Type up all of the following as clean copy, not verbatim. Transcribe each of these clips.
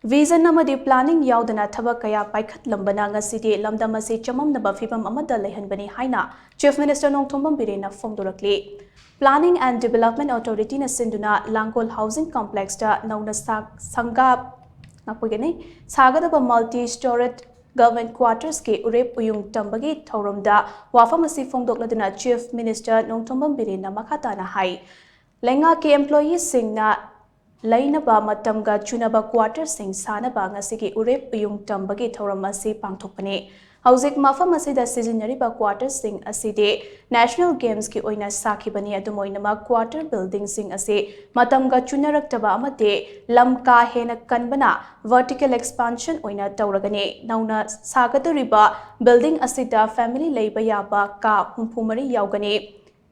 Vision Amadi planning Yaodana Thabak kaya Paikhatlambana NGASIDI Lamdamsi Chamamnaba Phivam Amada Leihanbani HAINA Chief Minister NONGTHOMBAM BIREN PHONGDORAKLI Planning and Development Authority na Sinduna Langkol Housing Complex da Nauna Sangha Sagadaba multi-storied government quarters ke urep uyung tambagi thauramda wafamasi phongdokladuna Chief Minister NONGTHOMBAM BIREN na makhatana hai lenga ke employees singna Lainaba matamga chunaba quarter sing sanaba ngasigi urep uyung tambagi thauram asi pangthokpani hauzik mafam asida sizinariba quarter sing aside national games ki oina sakhibani adumoinama quarter building sing ase matamga chunaraktaba amate lamka hena kanbana vertical expansion oina tauragani nauna sagadariba building asida family leiba yaba ka humphumari yaugani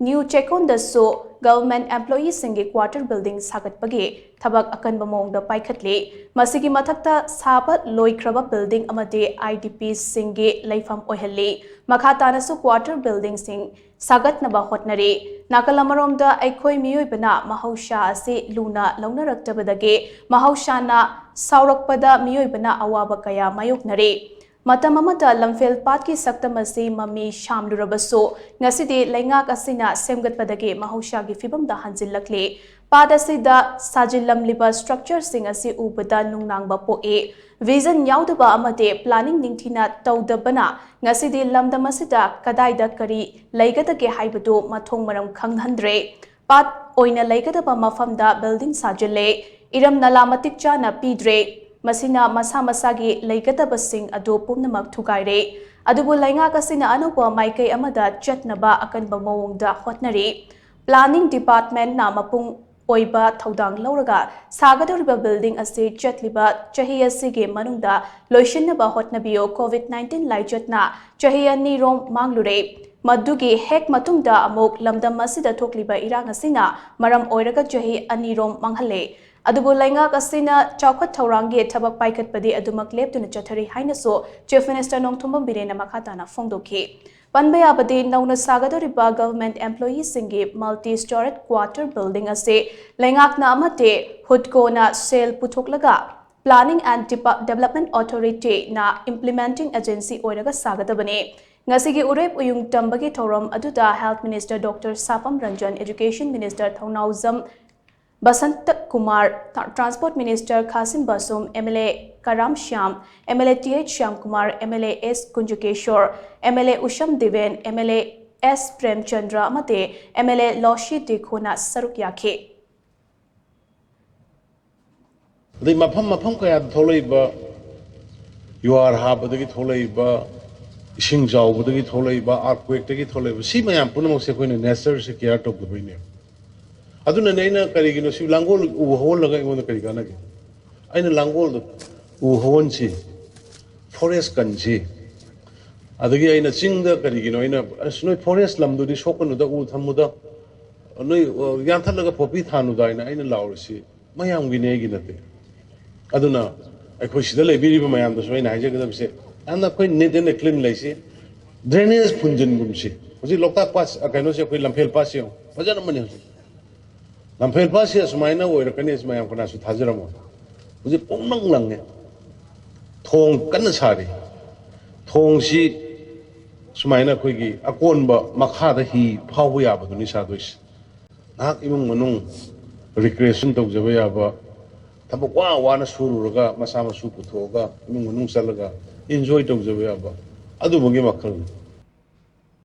New Chekon the so government employees singe quarter building sagat page thabak akan bamong the paikhatli masigi mathakta sabat loikraba building amade IDP singe laifam ohelli makhatana su quarter building sing sagat naba hotnari nakalamarom da aikoi miyoi bana mahausha ase luna launaraktabadage mahausana saurakpada miyoi bana awaba kaya mayoknari Matamamata Lamfel Patki Saktamasi Mami Shamdurabaso, Nasidi Langak Asina Semgat Padage Mahoshagi Phibam da Hanzilakle, Padasida Sajilam Liba structure singasi Ubada Nungnangba Poe, Vision Yaudaba Amade, planning Nintina Taudabana, Nasidi Lamdamasida, Kadaida Kari, Laigatake Haibado, Matong Maram Kanghandre, Pat Oina Laigataba Mafamda building Sajale, Iram Nalamatik Jana Pidre. Masina masa masagi laikadabasing ado pumnamak thugaire adubu lainga kasina anupa maikai amada chatnaba akan bamawongda hotnari planning department na mapung oiba thaudang lauraga sagadoriba building ase chatliba chahi asige manungda loishinnaba hotnabiyo covid-19 laijatna chahi ani rom manglure Madugi hek matungda amok lamdam masida thokliba irang asina maram oiraga chahi ani rom manghale Adubu lainga kasina chawkhat thaurangi thabak paikhatpadi adumak leptuna chathari haina so Chief Minister NONGTHOMBAM BIREN na makhatana phongdokhi Panbaya abadi nauna sagadoriba government employees singi multi-storied quarter building ase laingakna amate hudko na sale puthoklaga Planning and Development Authority na implementing agency oiraga sagadabane Ngasigi urep uyung tambagi thoram aduda Health Minister Dr. Sapam Ranjan Education Minister Thaunauzam Basant Kumar, Transport Minister Kasim Basum, MLA Karam Shyam, MLA TH Shyam Kumar, MLA S Kunjukeshwar, MLA Usham Deven, MLA S Prem Chandra Amate, MLA Loshi Dikhona Sarukyake. The Mapam Kaya Toleba, you are Habadagi Toleba, Shingzao, Budagi Toleba, Arquake, Tagi Toleba, see my Ampunamo Sequin and Nestor Sekiat of the Vineyard. Aduna naina karigino si langol uhol laga imo na karigana ke. Aina langol uhon si forest kan si. Adagi aina singda karigino aina asnoi forest lamdu di sokonu da thamuda noi yantha laga popi thanu da aina laur si mayam gine ginate. Aduna akhoi sida lebiri ba mayam da soina haje gadam se anda koi neden clean laisi drainage punjin gumsi. Usi lokta pas akaino se koi lamphel pas yo. Pajana mane Lamphel Pasia Smaina or Canis Mayam Konasu Tazaramo. Was it Pong Lange? Tong Kanasari. Tong Si Smaina Quigi, Akonba, Makhada he, Pawia, but Nisadwish. Not even Manung, recreation to Javayaba, Tabakwa, Wana Suruga, Masama Suputoga, Munung Salaga, enjoy to Javayaba. Adu Mugimakal,